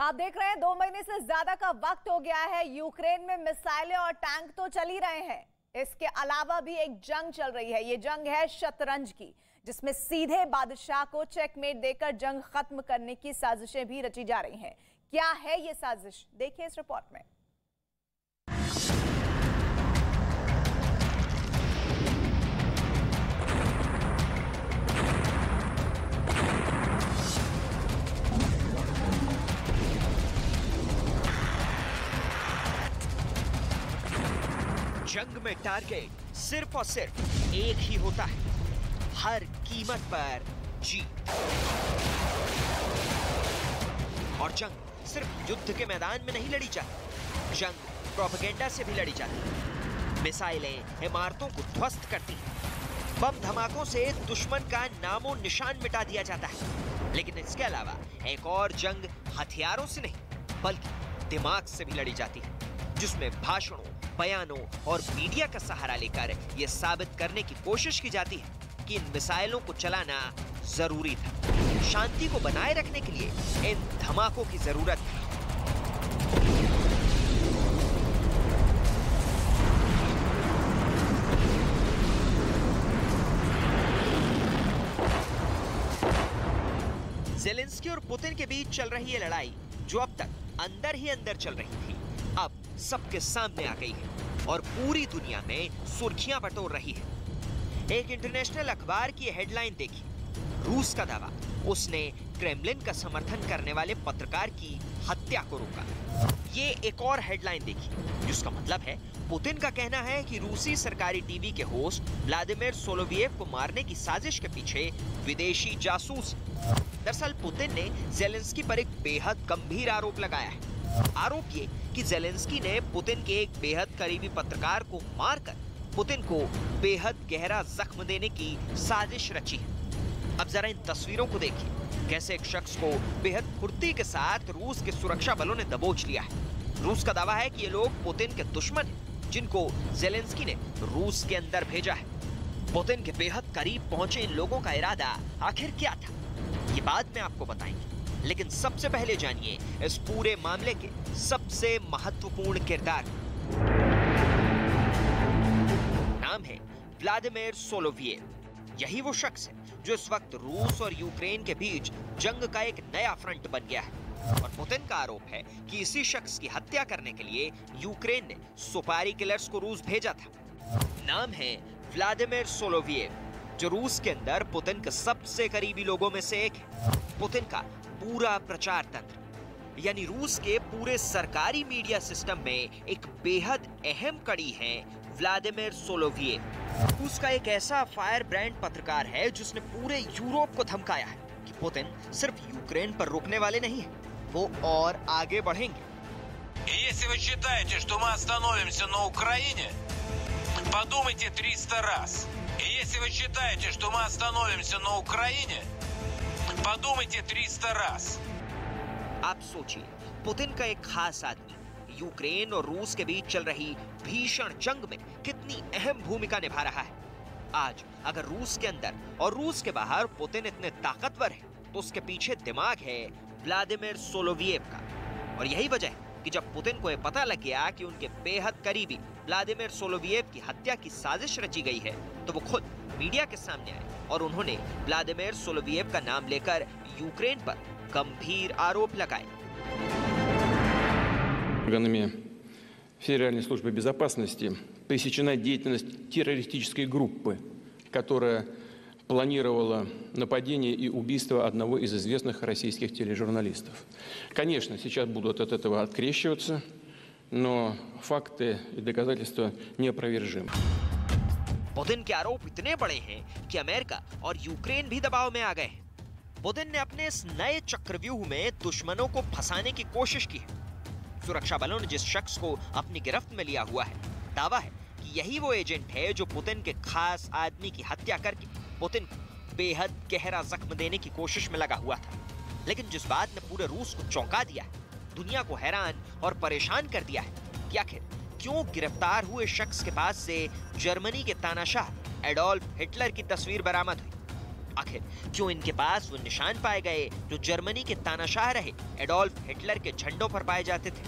आप देख रहे हैं 2 महीने से ज्यादा का वक्त हो गया है। यूक्रेन में मिसाइलें और टैंक तो चल ही रहे हैं, इसके अलावा भी एक जंग चल रही है। ये जंग है शतरंज की, जिसमें सीधे बादशाह को चेकमेट देकर जंग खत्म करने की साजिशें भी रची जा रही हैं। क्या है ये साजिश, देखिए इस रिपोर्ट में। जंग में टारगेट सिर्फ और सिर्फ एक ही होता है, हर कीमत पर जीत। और जंग सिर्फ युद्ध के मैदान में नहीं लड़ी जाती, जंग प्रोपेगेंडा से भी लड़ी जाती। मिसाइलें इमारतों को ध्वस्त करती हैं, बम धमाकों से दुश्मन का नामो निशान मिटा दिया जाता है। लेकिन इसके अलावा एक और जंग हथियारों से नहीं बल्कि दिमाग से भी लड़ी जाती है, जिसमें भाषणों, बयानों और मीडिया का सहारा लेकर यह साबित करने की कोशिश की जाती है कि इन मिसाइलों को चलाना जरूरी था, शांति को बनाए रखने के लिए इन धमाकों की जरूरत थी। ज़ेलेंस्की और पुतिन के बीच चल रही ये लड़ाई, जो अब तक अंदर ही अंदर चल रही थी, अब सबके सामने आ गई है और पूरी दुनिया में सुर्खियां बटोर रही है। एक इंटरनेशनल अखबार की हेडलाइन देखी, रूस का दावा, उसने क्रेमलिन का समर्थन करने वाले पत्रकार की हत्या को रोका। ये एक और हेडलाइन देखी, जिसका मतलब है पुतिन का कहना है कि रूसी सरकारी टीवी के होस्ट व्लादिमीर सोलोवियव को मारने की साजिश के पीछे विदेशी जासूस। दरअसल पुतिन ने ज़ेलेंस्की पर एक बेहद गंभीर आरोप लगाया है। आरोप ये कि ज़ेलेंस्की ने पुतिन के एक बेहद करीबी पत्रकार को मारकर पुतिन को बेहद गहरा जख्म देने की साजिश रची है। अब जरा इन तस्वीरों को देखिए, कैसे एक शख्स को बेहद फुर्ती के साथ रूस के सुरक्षा बलों ने दबोच लिया है। रूस का दावा है कि ये लोग पुतिन के दुश्मन हैं, जिनको ज़ेलेंस्की ने रूस के अंदर भेजा है। पुतिन के बेहद करीब पहुंचे इन लोगों का इरादा आखिर क्या था, ये बाद में आपको बताएंगे। लेकिन सबसे पहले जानिए इस पूरे मामले के सबसे महत्वपूर्ण किरदार। नाम है व्लादिमीर सोलोवियव। यही वो शख्स है जो इस वक्त रूस और यूक्रेन के बीच जंग का एक नया फ्रंट बन गया है। और पुतिन का आरोप है कि इसी शख्स की हत्या करने के लिए यूक्रेन ने सुपारी किलर्स को रूस भेजा था। नाम है व्लादिमीर सोलोवियव, जो रूस के अंदर पुतिन के सबसे करीबी लोगों में से एक है। पुतिन का पूरा प्रचार तंत्र, यानी रूस के पूरे सरकारी मीडिया सिस्टम में एक बेहद अहम कड़ी है व्लादिमीर सोलोवियव। रूस का एक ऐसा फायर ब्रांड पत्रकार है जिसने पूरे यूरोप को धमकाया है कि पुतिन सिर्फ यूक्रेन पर रुकने वाले नहीं है, वो और आगे बढ़ेंगे। Если вы считаете, что мы остановимся на Украине, подумайте 300 раз. И если вы считаете, что мы остановимся на Украине, подумайте 300 раз. आप सोचिए, पुतिन का एक खास आदमी यूक्रेन और रूस के बीच चल रही भीषण जंग में कितनी अहम भूमिका निभा रहा है। आज अगर रूस के अंदर और रूस के बाहर पुतिन इतने ताकतवर है, तो उसके पीछे दिमाग है व्लादिमीर सोलोवियव का। और यही वजह है कि जब पुतिन को यह पता लग गया कि उनके बेहद करीबी व्लादिमीर सोलोवियव की हत्या की साजिश रची गई है, तो वो खुद मीडिया के सामने आए और उन्होंने व्लादिमीर सोलोवियव का नाम लेकर यूक्रेन पर गंभीर आरोप लगाए। Органами Федеральной службы безопасности пресечена деятельность террористической группы, которая планировала нападение и убийство одного из известных российских тележурналистов. Конечно, сейчас будут от этого открещиваться, но факты и доказательства неопровержимы. पुतिन के आरोप इतने बड़े हैं कि अमेरिका और यूक्रेन भी दबाव में आ गए हैं। पुतिन ने अपने इस नए चक्रव्यूह में दुश्मनों को फंसाने की कोशिश की है। सुरक्षा बलों ने जिस शख्स को अपनी गिरफ्त में लिया हुआ है, दावा है कि यही वो एजेंट है जो पुतिन के खास आदमी की हत्या करके पुतिन को बेहद गहरा जख्म देने की कोशिश में लगा हुआ था। लेकिन जिस बात ने पूरे रूस को चौंका दिया है, दुनिया को हैरान और परेशान कर दिया है कि आखिर क्यों गिरफ्तार हुए शख्स के पास से जर्मनी के तानाशाह एडोल्फ हिटलर की तस्वीर बरामद हुई। आखिर क्यों इनके पास वो निशान पाए गए जो जर्मनी के तानाशाह रहे एडोल्फ हिटलर के झंडों पर पाए जाते थे?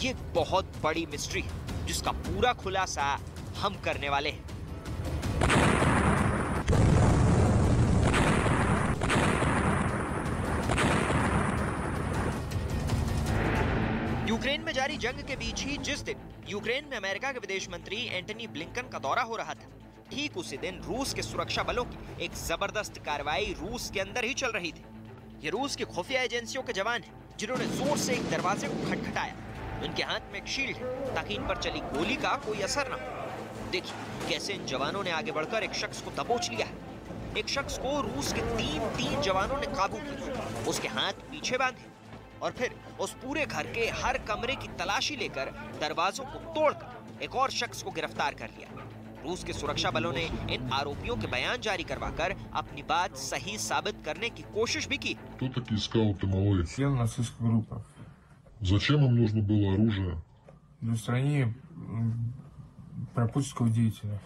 ये एक बहुत बड़ी मिस्ट्री है जिसका पूरा खुलासा हम करने वाले हैं। यूक्रेन में जारी जंग के बीच ही जिस दिन यूक्रेन में अमेरिका के विदेश मंत्री एंटनी ब्लिंकन का दौरा हो रहा था, ठीक उसी दिन रूस के सुरक्षा बलों की एक जबरदस्त कार्रवाई रूस के अंदर ही चल रही थी। ये रूस की खुफिया एजेंसियों के जवान हैं जिन्होंने जोर से एक दरवाजे को खटखटाया। उनके हाथ में एक शील्ड है ताकि इन पर चली गोली का कोई असर न हो। देखिए कैसे इन जवानों ने आगे बढ़कर एक शख्स को दबोच लिया है। एक शख्स को रूस के तीन जवानों ने काबू किया, उसके हाथ पीछे बांधे और फिर उस पूरे घर के हर कमरे की तलाशी लेकर दरवाजों को तोड़कर एक और शख्स को गिरफ्तार कर लिया। रूस के सुरक्षा बलों ने इन आरोपियों के बयान जारी करवाकर अपनी बात सही साबित करने की कोशिश भी की। Кто такие скауты малые? Член нацистской группы. Зачем им нужно было оружие? Для устранения пропутинского деятеля.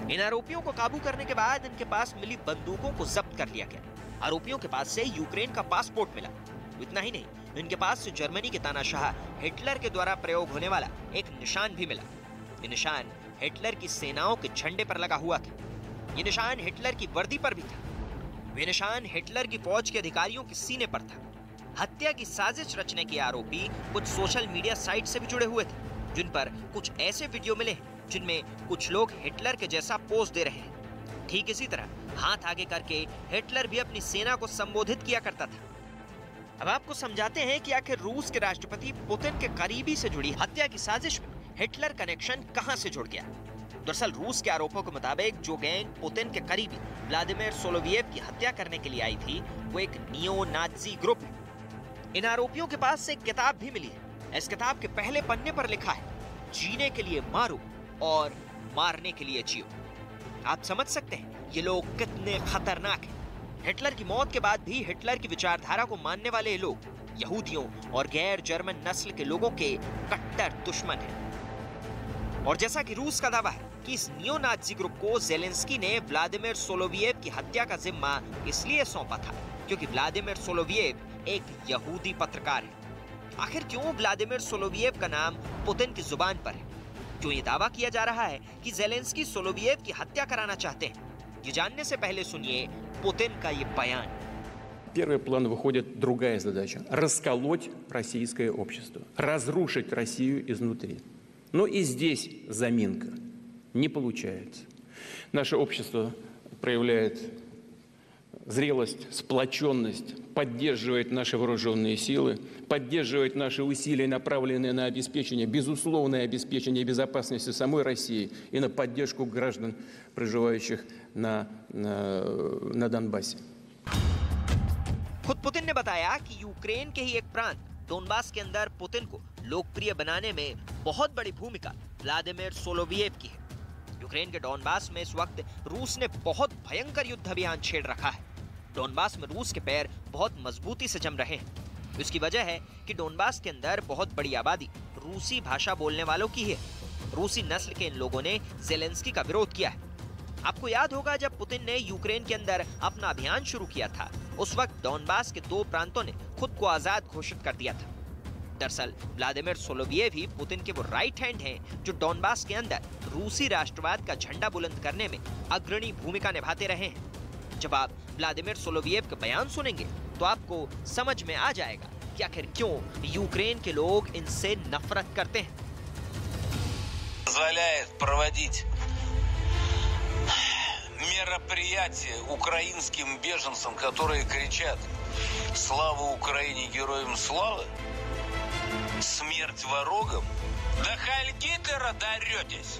इन आरोपियों को काबू करने के बाद इनके पास मिली बंदूकों को जब्त कर लिया गया। आरोपियों के पास से यूक्रेन का पासपोर्ट मिला। इतना ही नहीं, इनके पास से जर्मनी के तानाशाह हिटलर के द्वारा प्रयोग होने वाला एक निशान भी मिला। ये निशान हिटलर की सेनाओं के झंडे पर लगा हुआ था। ये निशान हिटलर की वर्दी पर भी था। ये निशान हिटलर की फौज के अधिकारियों के सीने पर था। हत्या की साजिश रचने के आरोपी कुछ सोशल मीडिया साइट से भी जुड़े हुए थे, जिन पर कुछ ऐसे वीडियो मिले जिनमें कुछ लोग हिटलर के जैसा पोज दे रहे हैं। ठीक इसी तरह हाथ आगे करके हिटलर भी अपनी सेना को संबोधित किया करता था। अब आपको समझाते हैं कि आखिर रूस के राष्ट्रपति पुतिन के करीबी से जुड़ी हत्या की साजिश में हिटलर कनेक्शन कहां से जुड़ गया। दरअसल रूस के आरोपों के मुताबिक जो गैंग पुतिन के करीबी व्लादिमीर सोलोवियव की हत्या करने के लिए आई थी, वो एक नियो नाजी ग्रुप है। इन आरोपियों के पास से एक किताब भी मिली है। इस किताब के पहले पन्ने पर लिखा है, जीने के लिए मारो और मारने के लिए जियो। आप समझ सकते हैं ये लोग कितने खतरनाक हैं। हिटलर की मौत के बाद भी हिटलर की विचारधारा को मानने वाले लोग यहूदियों और गैर जर्मन नस्ल के लोगों के कट्टर दुश्मन हैं। और जैसा कि रूस का दावा है कि इस नियो नाजी ग्रुप को ज़ेलेंस्की ने व्लादिमीर सोलोवियव की हत्या का जिम्मा इसलिए सौंपा था क्योंकि व्लादिमीर सोलोवियव एक यहूदी पत्रकार है। आखिर क्यों व्लादिमीर सोलोवियव का नाम पुतिन की जुबान पर है? क्यों ये दावा किया जा रहा है कि ज़ेलेंस्की सोलोवियव की हत्या कराना चाहते हैं? ये जानने से पहले सुनिए Путин का ये बयान। Первый план выходит другая задача – расколоть российское общество, разрушить Россию изнутри. Но и здесь заминка не получается. Наше общество проявляет зрелость, сплоченность, поддерживает наши вооруженные силы, поддерживает наши усилия, направленные на обеспечение, безусловное обеспечение безопасности самой России и на поддержку граждан, проживающих на Донбассе. खुद पुतिन ने बताया कि यूक्रेन के ही एक प्रांत डोनबास के अंदर पुतिन को लोकप्रिय बनाने में बहुत बड़ी भूमिका व्लादिमीर सोलोवियव की है। यूक्रेन के डोनबास में इस वक्त रूस ने बहुत भयंकर युद्ध अभियान छेड़ रखा है। डोनबास में रूस के पैर बहुत मजबूती से जम रहे हैं। इसकी वजह है कि डोनबास के अंदर बहुत बड़ी आबादी रूसी भाषा बोलने वालों की है। रूसी नस्ल के इन लोगों ने ज़ेलेंस्की का विरोध किया है। आपको याद होगा जब पुतिन ने यूक्रेन के अंदर अपना अभियान शुरू किया था, उस वक्त डोनबास के 2 प्रांतों ने खुद को आजाद घोषित कर दिया था। दरअसल व्लादिमीर सोलोवियव ही पुतिन के वो राइट हैंड हैं जो डोनबास के अंदर रूसी राष्ट्रवाद का झंडा बुलंद करने में अग्रणी भूमिका निभाते रहे हैं। जब आप व्लादिमीर सोलोवियव के बयान सुनेंगे तो आपको समझ में आ जाएगा कि आखिर क्यों यूक्रेन के लोग इनसे नफरत करते हैं। Позволяет проводить мероприятия украинским беженцам, которые кричат «Слава Украине, героям слава!», «Смерть ворогам!», до Хайль Гитлера доретесь,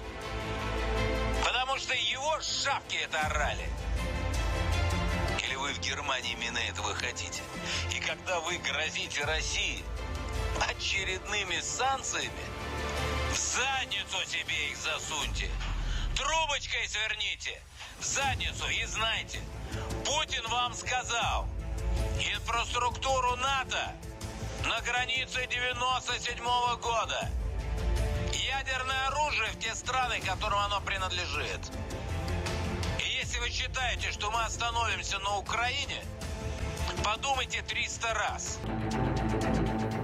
потому что его шавки это орали. Или вы в Германии именно этого хотите? И когда вы грозите России очередными санкциями, в задницу себе их засуньте, трубочкой сверните в задницу и знайте, Путин вам сказал, инфраструктуру НАТО на границе 97-го года, ядерное оружие в те страны, которым оно принадлежит. И если вы считаете, что мы остановимся на Украине, подумайте 300 раз.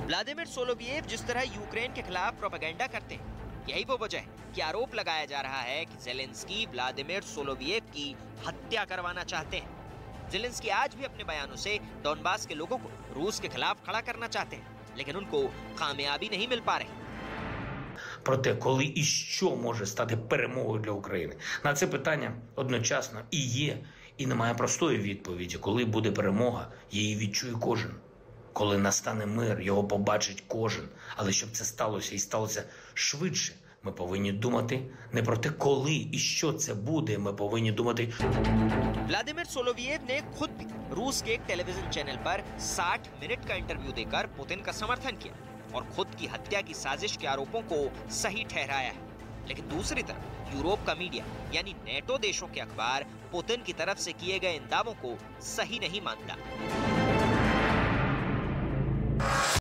व्लादिमीर सोलोवियव जिस तरह यूक्रेन के खिलाफ प्रोपेगेंडा करते हैं, यही वो वजह है कि आरोप लगाया जा रहा है कि ज़ेलेंस्की व्लादिमीर सोलोवियव की हत्या करवाना चाहते हैं। ज़ेलेंस्की आज भी अपने बयानों से डोनबास के लोगों को रूस के खिलाफ खड़ा करना चाहते हैं, लेकिन उनको कामयाबी नहीं मिल पा रही। Про те, коли і що може стати перемогою для України. На це питання одночасно і є, і немає простої відповіді. Коли буде перемога, її відчує кожен. Коли настане мир, його побачить кожен. Але щоб це сталося і сталося швидше, ми повинні думати не про те, коли і що це буде, ми повинні думати... व्लादिमीर सोलोवियव ने खुद भी रूस के एक टेलीविजन चैनल पर 60 मिनट का इंटरव्यू देकर पुतिन का समर्थन किया और खुद की हत्या की साजिश के आरोपों को सही ठहराया है। लेकिन दूसरी तरफ यूरोप का मीडिया यानी नेटो देशों के अखबार पुतिन की तरफ से किए गए इन दावों को सही नहीं मानता।